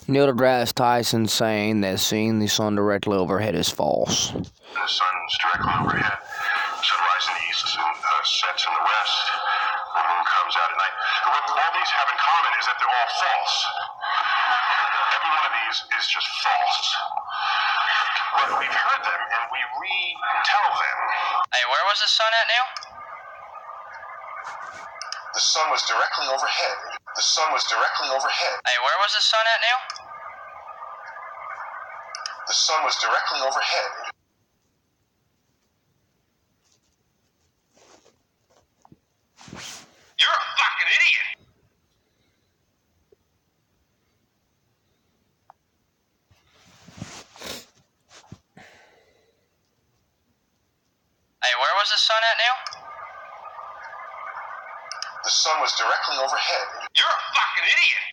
Neil deGrasse Tyson saying that seeing the sun directly overhead is false. The sun's directly overhead. Sunrise in the east and sets in the west. The moon comes out at night. What all these have in common is that they're all false. Every one of these is just false. But we've heard them and we retell them. Hey, where was the sun at, Neil? The sun was directly overhead. The sun was directly overhead. Hey, where was the sun at, Neil? The sun was directly overhead. You're a fucking idiot! Hey, where was the sun at, Neil? The sun was directly overhead. You're a fucking idiot!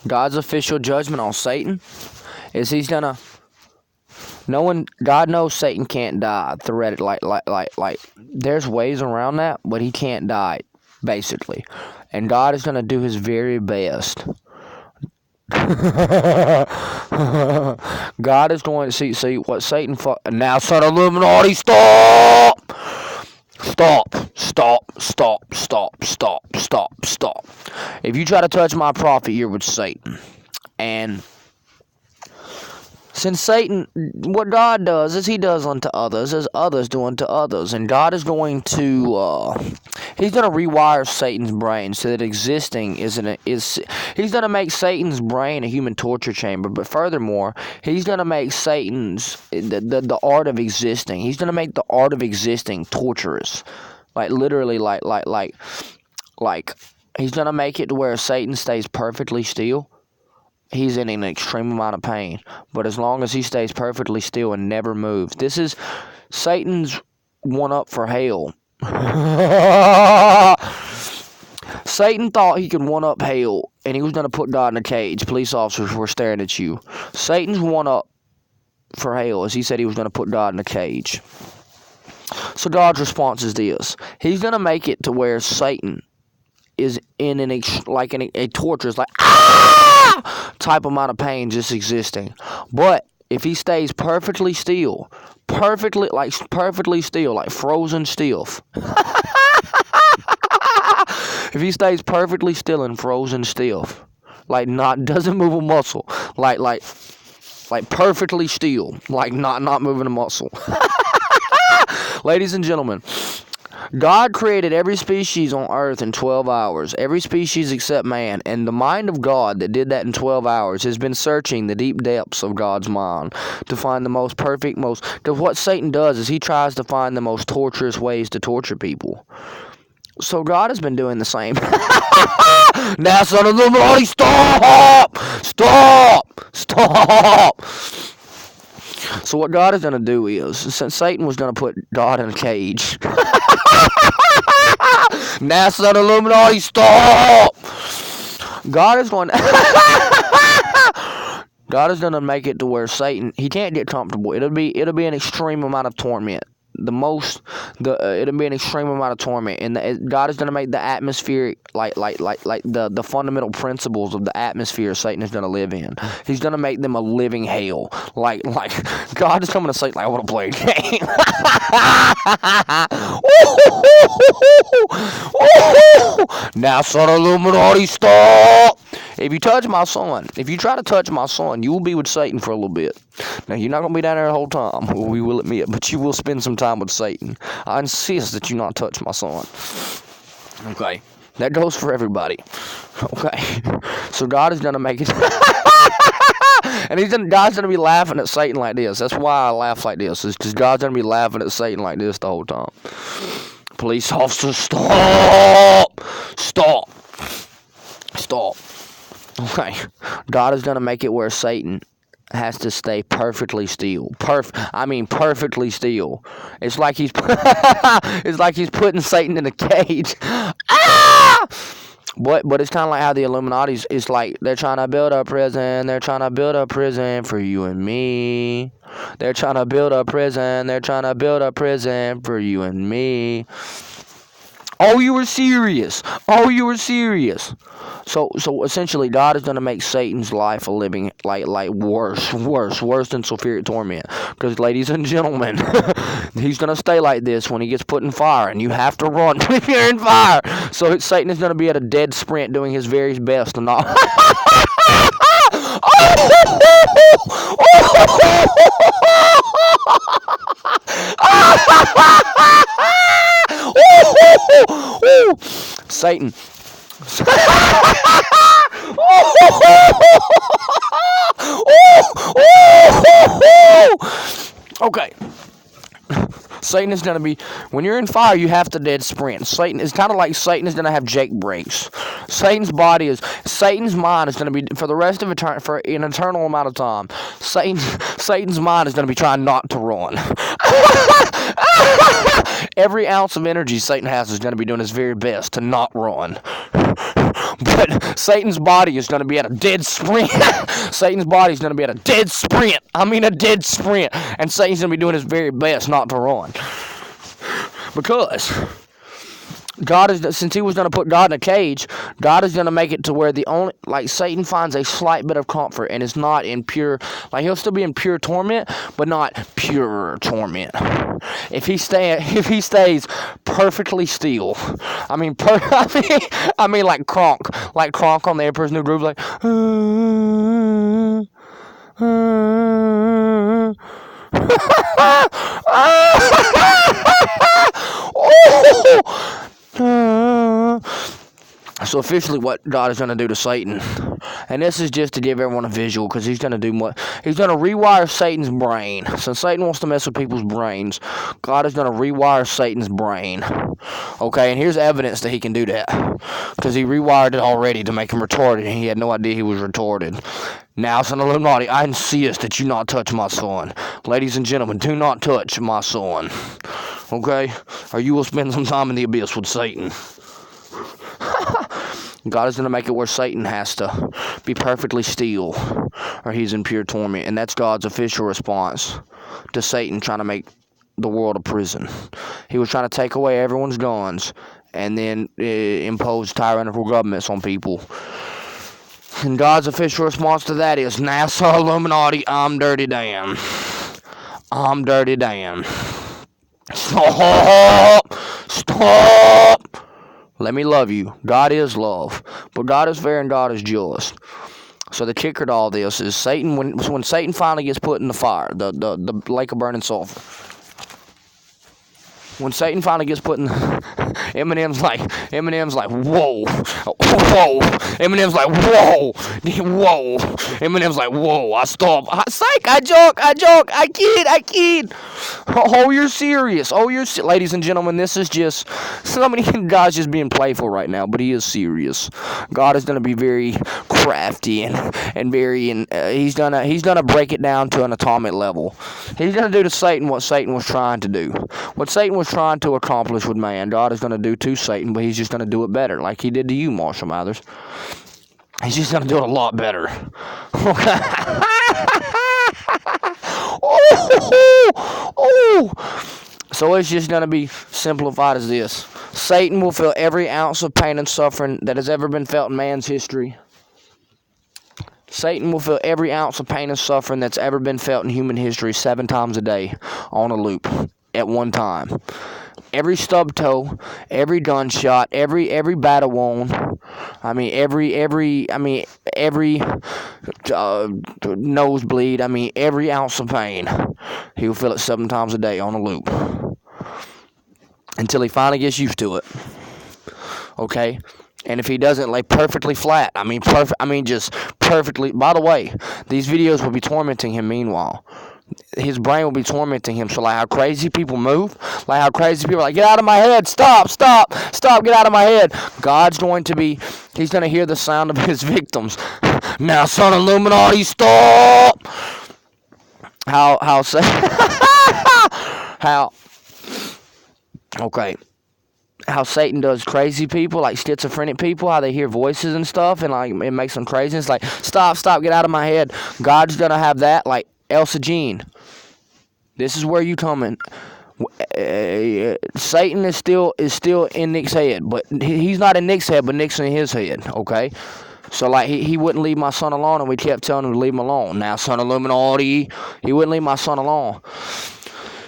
God's official judgment on Satan is he's gonna. God knows Satan can't die. Theoretically, like, there's ways around that, but he can't die, basically. And God is gonna do his very best. God is going to see what Satan. Now, son of Illuminati, stop! Stop. If you try to touch my prophet, you're with Satan. And since Satan, what God does is he does unto others as others do unto others. And God is going to, he's going to rewire Satan's brain so that existing he's going to make Satan's brain a human torture chamber. But furthermore, he's going to make Satan's, the art of existing, he's going to make the art of existing torturous. Like, literally, like, he's going to make it to where Satan stays perfectly still. He's in an extreme amount of pain. But as long as he stays perfectly still and never moves. This is Satan's one-up for hell. Satan thought he could one-up hell, and he was going to put God in a cage. Police officers were staring at you. Satan's one-up for hell is he said he was going to put God in a cage. So God's response is this. He's going to make it to where Satan is in a torturous, like, type amount of pain just existing. But if he stays perfectly still, like frozen stiff. If he stays perfectly still and frozen stiff, like doesn't move a muscle, like perfectly still, like not moving a muscle. Ladies and gentlemen, God created every species on earth in 12 hours, every species except man, and the mind of God that did that in 12 hours has been searching the deep depths of God's mind to find the most perfect, what Satan does is he tries to find the most torturous ways to torture people. So God has been doing the same. Now, son of Illuminati, stop! So what God is going to do is, since Satan was going to put God in a cage, now, son of Illuminati, stop! God is going to make it to where Satan, he can't get comfortable. It'll be an extreme amount of torment. It'll be an extreme amount of torment, and God is going to make the atmospheric, like the fundamental principles of the atmosphere Satan is going to live in. He's going to make them a living hell. Like God is coming to Satan like, I want to play a game. Now, son of Illuminati, stop! If you touch my son, if you try to touch my son, you will be with Satan for a little bit. Now, you're not going to be down there the whole time, we will admit, but you will spend some time with Satan. I insist that you not touch my son. Okay? That goes for everybody. Okay? So God is going to make it... And God's going to be laughing at Satan like this. That's why I laugh like this. It's because God's going to be laughing at Satan like this the whole time. Police officers, stop! Okay. God is going to make it where Satan has to stay perfectly still. Perfectly still. It's like he's putting Satan in a cage. But it's kind of like how the Illuminati's, it's like they're trying to build a prison. They're trying to build a prison for you and me. They're trying to build a prison. They're trying to build a prison for you and me. Oh, you were serious. Oh, you were serious. So essentially, God is gonna make Satan's life a living like worse than sulfuric torment. Because, ladies and gentlemen, he's gonna stay like this when he gets put in fire, and you have to run when you're in fire. So Satan is gonna be at a dead sprint, doing his very best to not. Satan. Okay. Satan is going to be, when you're in fire, you have to dead sprint. Satan is kind of like Satan is going to have Jake breaks. Satan's mind is going to be, for the rest of eternity, for an eternal amount of time, Satan's mind is going to be trying not to run. Every ounce of energy Satan has is going to be doing his very best to not run. But Satan's body is going to be at a dead sprint. Satan's body is going to be at a dead sprint. I mean a dead sprint. And Satan's going to be doing his very best not to run. Because since he was going to put God in a cage, God is going to make it to where Satan finds a slight bit of comfort and is not in pure, he'll still be in pure torment, but not pure torment. If he stays perfectly still, I mean like Kronk on the Emperor's New Groove, like. So officially what God is going to do to Satan, and this is just to give everyone a visual, because he's going to do what? He's going to rewire Satan's brain. Since Satan wants to mess with people's brains, God is going to rewire Satan's brain. Okay, and here's evidence that he can do that, because he rewired it already to make him retarded, and he had no idea he was retarded. Now, son of Illuminati, I insist that you not touch my son. Ladies and gentlemen, do not touch my son. Okay? Or you will spend some time in the abyss with Satan. God is going to make it where Satan has to be perfectly still, or he's in pure torment. And that's God's official response to Satan trying to make the world a prison. He was trying to take away everyone's guns and then impose tyrannical governments on people. And God's official response to that is, NASA Illuminati, I'm Dirty Dan. I'm Dirty Dan. Stop! Stop! Let me love you. God is love. But God is fair and God is just. So the kicker to all this is Satan, when Satan finally gets put in the fire, the lake of burning sulfur. When Satan finally gets put in, Eminem's like, whoa, whoa. Eminem's like, whoa, whoa. Eminem's like, whoa, I stop. Psych, I joke, I kid. Oh, you're serious. Ladies and gentlemen, this is just, somebody, God's just being playful right now, but he is serious. God is going to be very crafty and very, he's gonna break it down to an atomic level. He's going to do to Satan what Satan was trying to do. What Satan was trying to accomplish with man, God is going to do to Satan, but he's just going to do it better, like he did to you, Marshall Mathers. He's just going to do it a lot better. Okay. So it's just going to be simplified as this. Satan will feel every ounce of pain and suffering that has ever been felt in man's history. Satan will feel every ounce of pain and suffering that's ever been felt in human history 7 times a day on a loop at one time. Every stub toe, every gunshot, every battle wound, every nosebleed, every ounce of pain, he will feel it 7 times a day on a loop until he finally gets used to it. Okay? And if he doesn't lay perfectly flat, just perfectly. By the way, these videos will be tormenting him meanwhile. His brain will be tormenting him. So, like how crazy people move, like how crazy people are like, get out of my head, stop, get out of my head. He's going to hear the sound of his victims. Now, son of Illuminati, stop. Okay. how Satan does crazy people, like schizophrenic people, how they hear voices and stuff, and like it makes them crazy. It's like, stop, get out of my head. God's gonna have that, like ELSA JEAN. This is where you coming. Satan is still in Nick's head, but he's not in Nick's head, but Nick's in his head. Okay, so like he wouldn't leave my son alone, and we kept telling him to leave him alone. Now, son Illuminati, he wouldn't leave my son alone.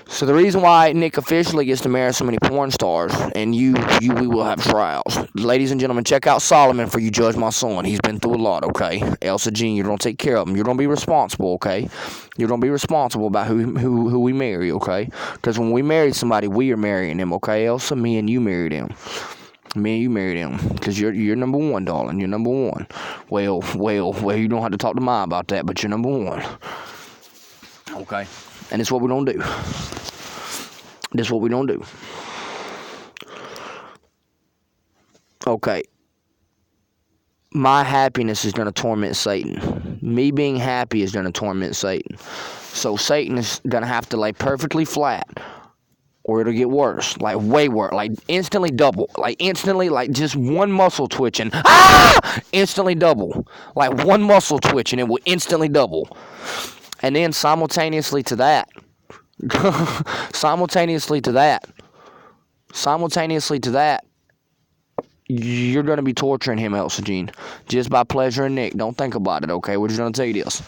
So the reason why Nick officially gets to marry so many porn stars, and we will have trials. Ladies and gentlemen, check out Solomon for you judge my son. He's been through a lot, okay? ELSA JEAN, you're going to take care of him. You're going to be responsible, okay? You're going to be responsible about who we marry, okay? Because when we marry somebody, we are marrying them, okay? ELSA, me and you married him. Me and you married him. Because you're number one, darling. You're number one. Well, you don't have to talk to Ma about that, but you're number one. Okay? And it's what we're going to do. This is what we don't do. Okay. My happiness is going to torment Satan. Me being happy is going to torment Satan. So Satan is going to have to lay perfectly flat, or it'll get worse. Like way worse. Like instantly double. Like instantly, like just one muscle twitching. Ah! Instantly double. Like one muscle twitching, it will instantly double. And then simultaneously to that, you're going to be torturing him, ELSA JEAN, just by pleasure and Nick. Don't think about it, okay? We're just going to tell you this.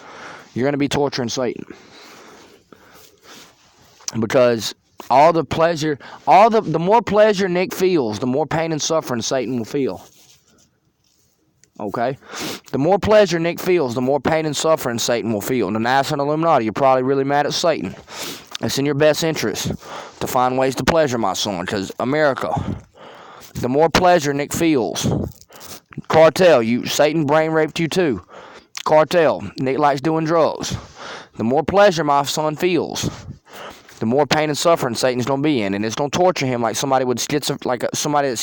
You're going to be torturing Satan. Because the more pleasure Nick feels, the more pain and suffering Satan will feel. Okay? The more pleasure Nick feels, the more pain and suffering Satan will feel. And now, son Illuminati, you're probably really mad at Satan. It's in your best interest to find ways to pleasure my son, because America, the more pleasure Nick feels, cartel, Satan brain raped you too. Cartel, Nick likes doing drugs. The more pleasure my son feels, the more pain and suffering Satan's gonna be in, and it's gonna torture him like somebody that's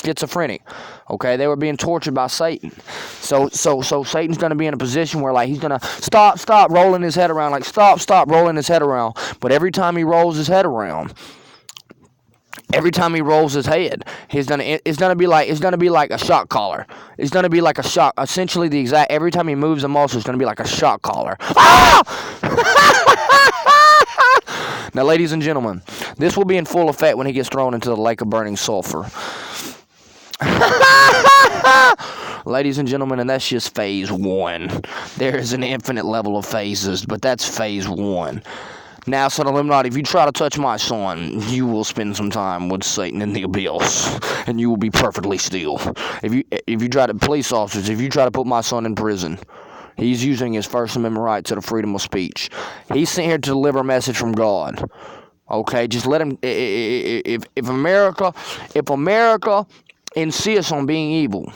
schizophrenic. Okay, they were being tortured by Satan. So Satan's gonna be in a position where like he's gonna stop rolling his head around, like stop rolling his head around. But every time he rolls his head around, it's gonna be like a shock collar. It's gonna be like a shock. Essentially, the exact every time he moves a muscle, it's gonna be like a shock collar. Ah! Now, ladies and gentlemen, this will be in full effect when he gets thrown into the lake of burning sulfur. Ladies and gentlemen, and that's just phase 1. There is an infinite level of phases, but that's phase 1. Now, son Illuminati, if you try to touch my son, you will spend some time with Satan in the abyss, and you will be perfectly still. If you try to, police officers, if you try to put my son in prison, he's using his First Amendment right to the freedom of speech. He's sent here to deliver a message from God. Okay, just let him. If America insists on being evil,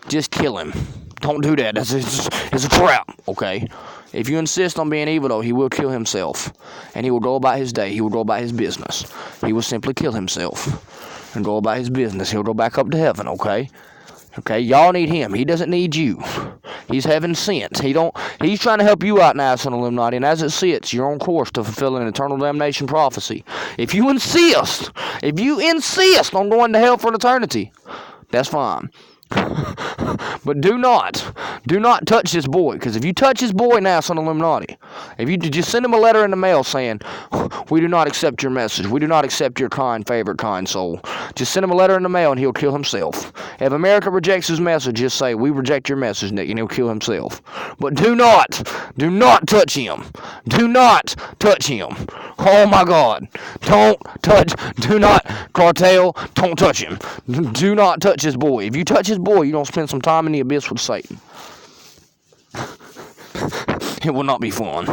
just kill him. Don't do that. It's a trap. Okay. If you insist on being evil, though, he will kill himself, and he will go about his day. He will go about his business. He will simply kill himself and go about his business. He'll go back up to heaven. Okay. Okay, y'all need him. He doesn't need you. He's heaven sent. He's trying to help you out now, son Illuminati, and as it sits, you're on course to fulfill an eternal damnation prophecy. If you insist on going to hell for an eternity, that's fine. But do not touch this boy, because if you touch this boy now, son Illuminati, if you just send him a letter in the mail saying, we do not accept your message, we do not accept your kind soul, just send him a letter in the mail and he'll kill himself. If America rejects his message, just say, we reject your message, Nick, and he'll kill himself. But do not touch him. Do not touch him. Oh my God. Do not, cartel, don't touch him. Do not touch this boy. If you touch his boy, you're going to spend some time in the abyss with Satan. It will not be fun.